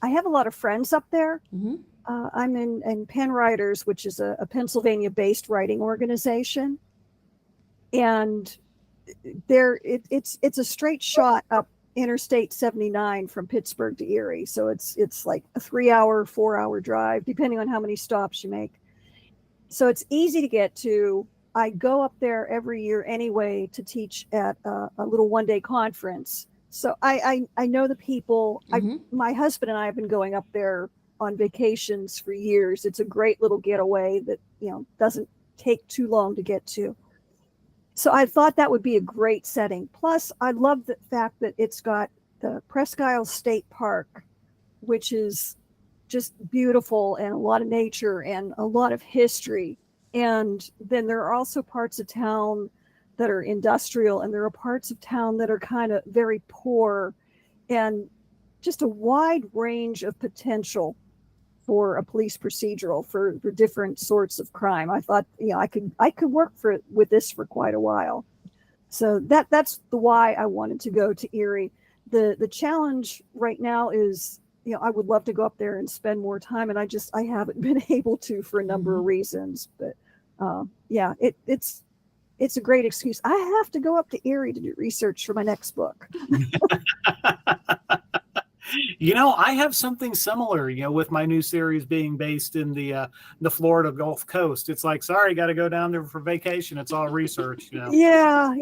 C: have a lot of friends up there.
A: Mm-hmm.
C: I'm in Penn Writers, which is a Pennsylvania-based writing organization, and it's a straight shot up Interstate 79 from Pittsburgh to Erie. So it's like a 3-hour, 4-hour drive, depending on how many stops you make. So it's easy to get to. I go up there every year anyway to teach at a little one-day conference. So I know the people.
A: Mm-hmm.
C: My husband and I have been going up there on vacations for years. It's a great little getaway that doesn't take too long to get to. So I thought that would be a great setting. Plus, I love the fact that it's got the Presque Isle State Park, which is just beautiful, and a lot of nature and a lot of history. And then there are also parts of town that are industrial, and there are parts of town that are kind of very poor, and just a wide range of potential for a police procedural for different sorts of crime. I thought, I could work with this for quite a while. So that's the why I wanted to go to Erie. The challenge right now is, I would love to go up there and spend more time, and I haven't been able to for a number of reasons. But it's a great excuse. I have to go up to Erie to do research for my next book.
B: I have something similar, with my new series being based in the Florida Gulf Coast. It's like, sorry, got to go down there for vacation. It's all research,
C: Yeah.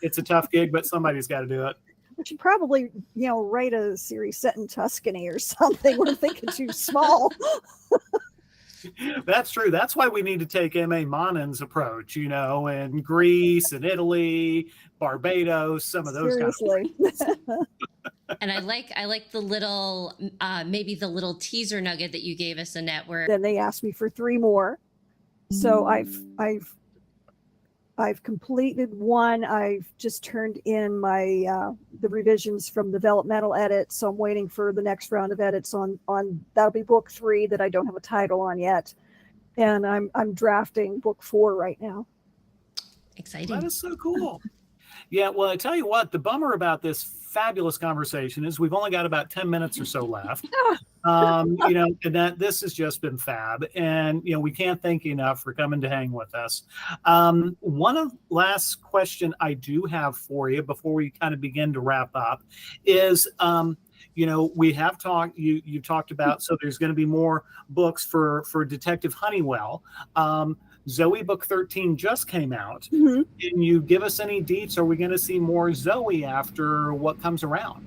B: It's a tough gig, but somebody's got to do it.
C: I should probably, write a series set in Tuscany or something. We're thinking too small.
B: That's true. That's why we need to take M.A. Monin's approach, and Greece and Italy, Barbados, some of those
C: Seriously.
B: kinds of places.
A: And I like the little, maybe the little teaser nugget that you gave us, Annette, where
C: Then they asked me for 3 more. So I've completed one. I've just turned in my the revisions from developmental edits. So I'm waiting for the next round of edits on that'll be book 3 that I don't have a title on yet. And I'm drafting book 4 right now.
A: Exciting.
B: That is so cool. Yeah, well, I tell you what, the bummer about this fabulous conversation is we've only got about 10 minutes or so left. And that this has just been fab. And, we can't thank you enough for coming to hang with us. Last question I do have for you before we kind of begin to wrap up is, we have talked, you talked about, so there's going to be more books for Detective Honeywell. Zoe book 13 just came out.
C: Mm-hmm.
B: Can you give us any deets? Are we going to see more Zoe after what comes around?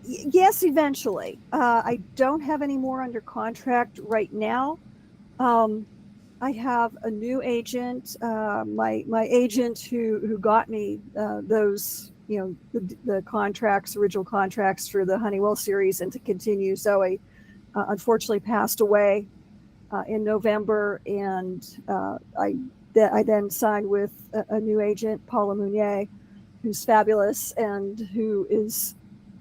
C: Yes, eventually. I don't have any more under contract right now. I have a new agent. My agent who got me those, the contracts, original contracts for the Honeywell series and to continue Zoe, unfortunately passed away in November, and I then signed with a new agent, Paula Mounier, who's fabulous and who is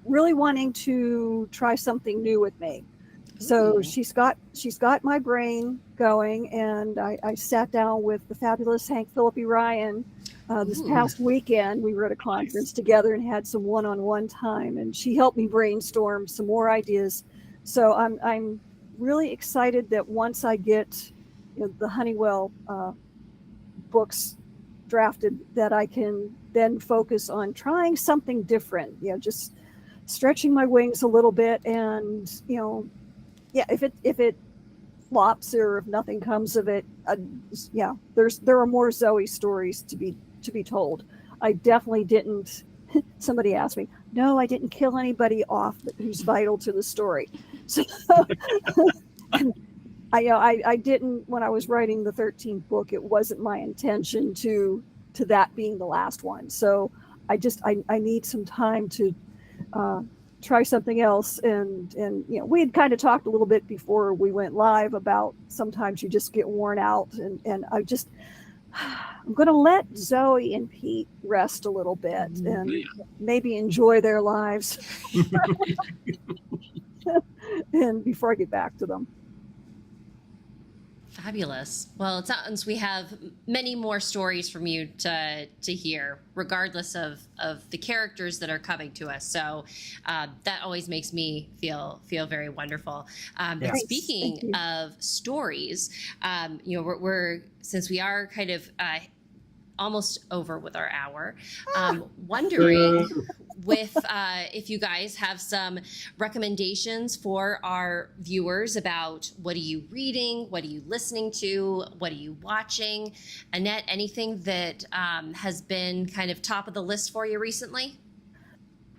C: really wanting to try something new with me. So she's got my brain going, and I sat down with the fabulous Hank Philippi Ryan this past weekend. We were at a conference together and had some one-on-one time, and she helped me brainstorm some more ideas. So I'm really excited that once I get the Honeywell books drafted, that I can then focus on trying something different, just stretching my wings a little bit. And if it flops or if nothing comes of it, there are more Zoe stories to be told. I definitely didn't. Somebody asked me, no, I didn't kill anybody off who's vital to the story. So and I didn't, when I was writing the 13th book, it wasn't my intention to that being the last one. So I need some time to try something else. And we had kind of talked a little bit before we went live about sometimes you just get worn out, and I'm going to let Zoe and Pete rest a little bit and maybe enjoy their lives and before I get back to them.
A: Fabulous. Well, it sounds we have many more stories from you to hear, regardless of the characters that are coming to us. So that always makes me feel very wonderful. But speaking of stories, we're since we are kind of almost over with our hour, wondering if you guys have some recommendations for our viewers about what are you reading, what are you listening to, what are you watching. Annette, anything that has been kind of top of the list for you recently?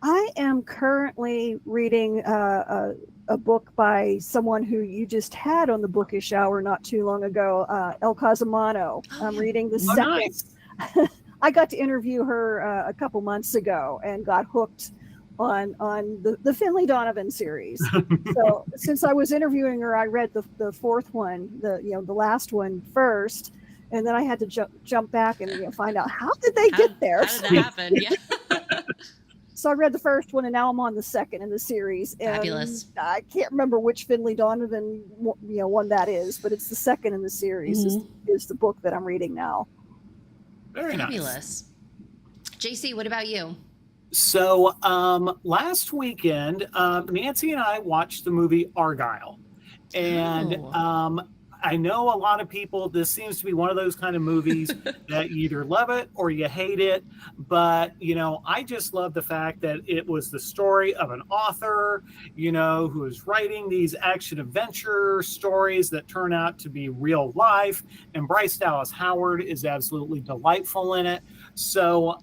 C: I am currently reading a book by someone who you just had on the Bookish Hour not too long ago, El Casamano. I'm reading the second.
B: Nice.
C: I got to interview her a couple months ago and got hooked on the Finley Donovan series. So since I was interviewing her, I read the fourth one, the last one first, and then I had to jump back and find out how did they get there.
A: How did that happen? Yeah.
C: So I read the first one, and now I'm on the second in the series. And
A: Fabulous.
C: I can't remember which Finley Donovan one that is, but it's the second in the series. Is the book that I'm reading now.
B: Very
A: Fabulous. Nice. JC, what about you?
B: So last weekend, Nancy and I watched the movie Argylle. And I know a lot of people, this seems to be one of those kind of movies that you either love it or you hate it. But, I just love the fact that it was the story of an author, who is writing these action adventure stories that turn out to be real life. And Bryce Dallas Howard is absolutely delightful in it. So,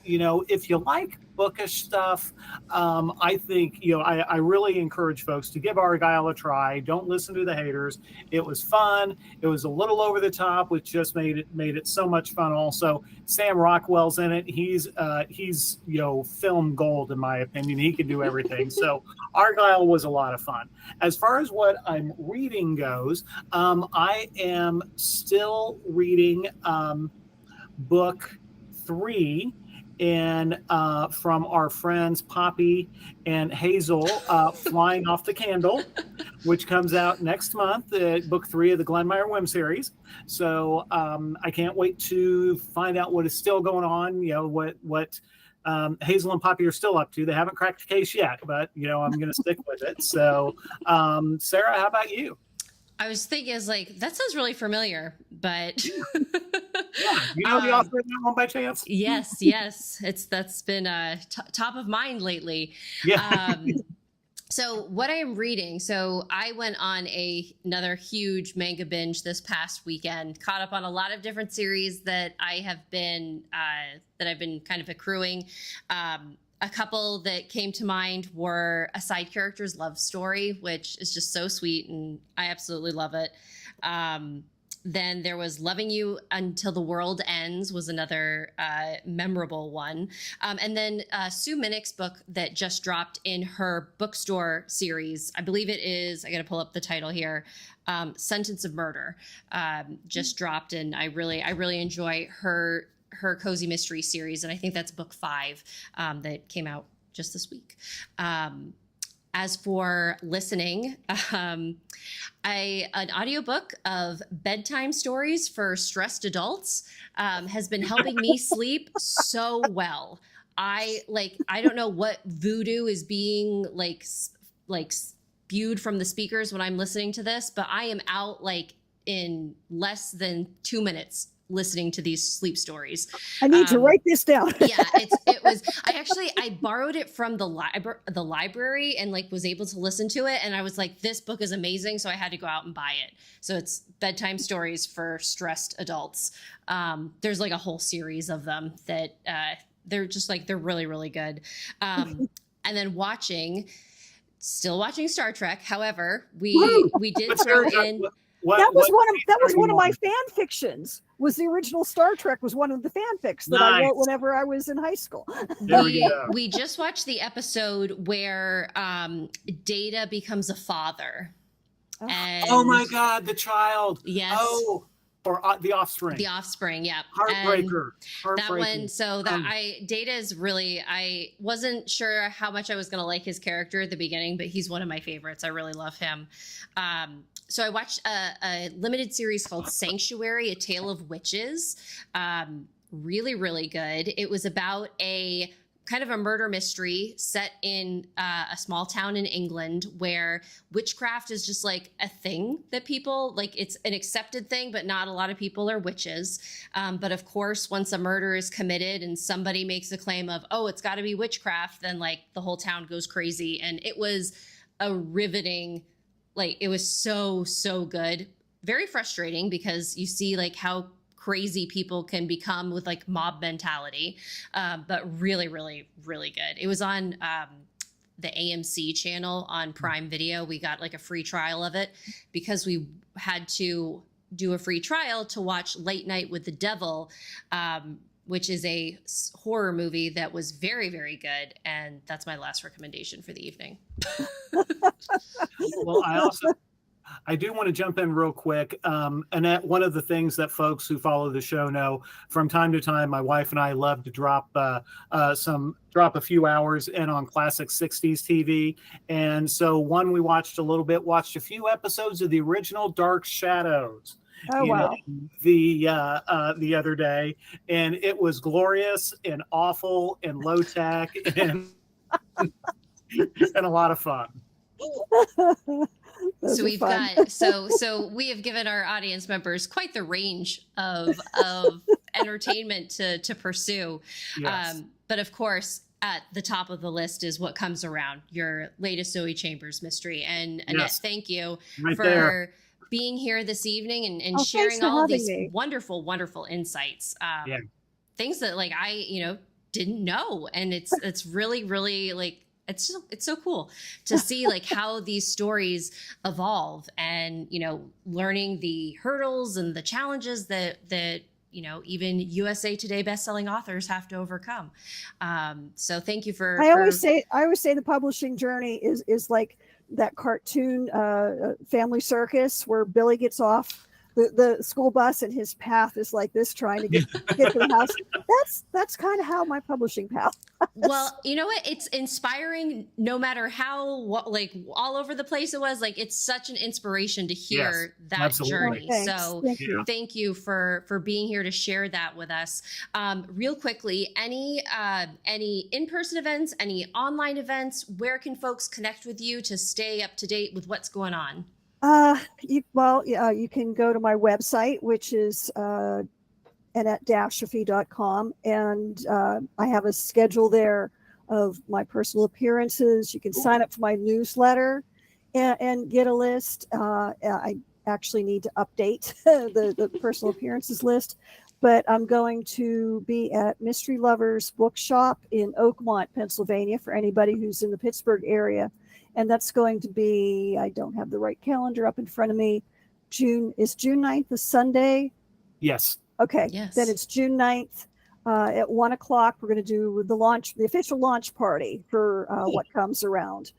B: if you like bookish stuff, I think, I really encourage folks to give Argylle a try. Don't listen to the haters. It was fun. It was a little over the top, which just made it so much fun. Also, Sam Rockwell's in it. He's film gold in my opinion. He can do everything. So Argylle was a lot of fun. As far as what I'm reading goes, I am still reading book 3 and from our friends Poppy and Hazel, Flying Off the Candle, which comes out next month, book 3 of the Glenmeyer Whim series. So I can't wait to find out what is still going on, what Hazel and Poppy are still up to. They haven't cracked the case yet, but I'm going to stick with it. So Sarah, how about you?
A: I was thinking, that sounds really familiar, but
B: yeah, the author of that one by chance?
A: Yes, that's been top of mind lately.
B: Yeah.
A: So what I am reading, so I went on another huge manga binge this past weekend, caught up on a lot of different series that I've been kind of accruing. A couple that came to mind were A Side Character's Love Story, which is just so sweet, and I absolutely love it. Then there was Loving You Until the World Ends was another memorable one. And then Sue Minnick's book that just dropped in her bookstore series, I believe it is, I got to pull up the title here, Sentence of Murder, just dropped, and I really enjoy her cozy mystery series, and I think that's book 5 that came out just this week. As for listening, an audiobook of bedtime stories for stressed adults has been helping me sleep so well. I don't know what voodoo is being like spewed from the speakers when I'm listening to this, but I am out in less than 2 minutes listening to these sleep stories.
C: I need to write this down.
A: Yeah, it was. I borrowed it from the library and was able to listen to it, and I was like, this book is amazing, so I had to go out and buy it. So it's bedtime stories for stressed adults. There's a whole series of them that they're just they're really, really good. And then watching. Still watching Star Trek. However, we did throw in.
C: That was one of my fan fictions. Was the original Star Trek was one of the fanfics that I wrote whenever I was in high school.
A: We just watched the episode where Data becomes a father. And,
B: oh my God, the child.
A: Yes.
B: Oh, or the offspring.
A: The offspring, yeah.
B: Heartbreaker.
A: That one, so that Data is really, I wasn't sure how much I was going to like his character at the beginning, but he's one of my favorites. I really love him. So I watched a limited series called Sanctuary, A Tale of Witches. Really, really good. It was about a kind of a murder mystery set in a small town in England where witchcraft is just like a thing that people like. It's an accepted thing, but not a lot of people are witches. But of course, once a murder is committed and somebody makes a claim of, oh, it's got to be witchcraft, then like the whole town goes crazy. And it was a riveting, like it was so good. Very frustrating because you see like how crazy people can become with like mob mentality, but really, really, really good. It was on the AMC channel on Prime Video. We got like a free trial of it because we had to do a free trial to watch Late Night with the Devil, which is a horror movie that was very, very good. And that's my last recommendation for the evening.
B: Well, I do want to jump in real quick. Annette, one of the things that folks who follow the show know, from time to time, my wife and I love to drop a few hours in on classic 60s TV. And so we watched a few episodes of the original Dark Shadows.
C: Oh, wow.
B: The other day, and it was glorious and awful and low tech and and a lot of fun.
A: So we've got so we have given our audience members quite the range of entertainment to pursue.
B: Yes.
A: But of course, at the top of the list is what comes around, your latest Zoe Chambers mystery. And Annette, thank you for being here this evening and sharing all of these wonderful, wonderful insights. Things that like I didn't know, and it's really, really like. It's so cool to see like how these stories evolve and, learning the hurdles and the challenges that even USA Today bestselling authors have to overcome. So thank you for.
C: I always say the publishing journey is like that cartoon Family Circus where Billy gets off the school bus and his path is like this, trying to get to the house. That's kind of how my publishing path.
A: Well, you know what? It's inspiring no matter how all over the place it was. Like, it's such an inspiration to hear that journey. So thank you for being here to share that with us. Real quickly, any in-person events, any online events, where can folks connect with you to stay up to date with what's going on?
C: You can go to my website, which is AnnetteDashofy.com, and I have a schedule there of my personal appearances. You can sign up for my newsletter and get a list. I actually need to update the personal appearances list, but I'm going to be at Mystery Lovers Bookshop in Oakmont, Pennsylvania, for anybody who's in the Pittsburgh area. And that's going to be, I don't have the right calendar up in front of me. June 9th, the Sunday?
B: Yes.
C: Okay. Yes. Then it's June 9th at 1:00. We're going to do the official launch party for What Comes Around.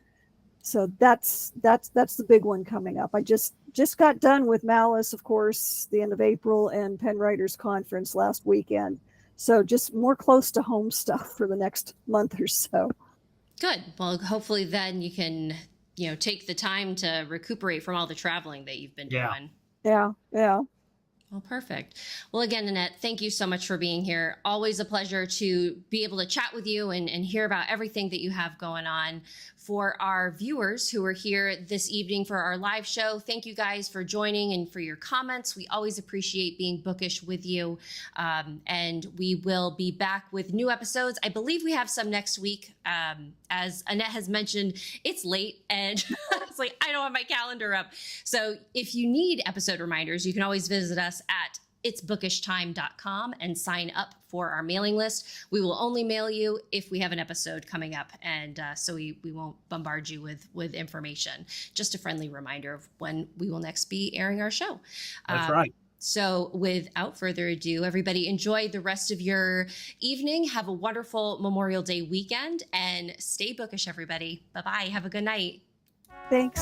C: So that's the big one coming up. I just got done with Malice, of course, the end of April, and Penn Writers Conference last weekend. So just more close to home stuff for the next month or so.
A: Good. Well, hopefully then you can, take the time to recuperate from all the traveling that you've been doing.
C: Yeah.
A: Well, perfect. Well, again, Annette, thank you so much for being here. Always a pleasure to be able to chat with you and hear about everything that you have going on. For our viewers who are here this evening for our live show, thank you guys for joining and for your comments. We always appreciate being bookish with you. And we will be back with new episodes. I believe we have some next week. As Annette has mentioned, it's late and it's like, I don't have my calendar up. So if you need episode reminders, you can always visit us at it's bookishtime.com and sign up for our mailing list. We will only mail you if we have an episode coming up. And so we won't bombard you with information. Just a friendly reminder of when we will next be airing our show.
B: That's right.
A: So without further ado, everybody enjoy the rest of your evening. Have a wonderful Memorial Day weekend and stay bookish, everybody. Bye-bye. Have a good night.
C: Thanks.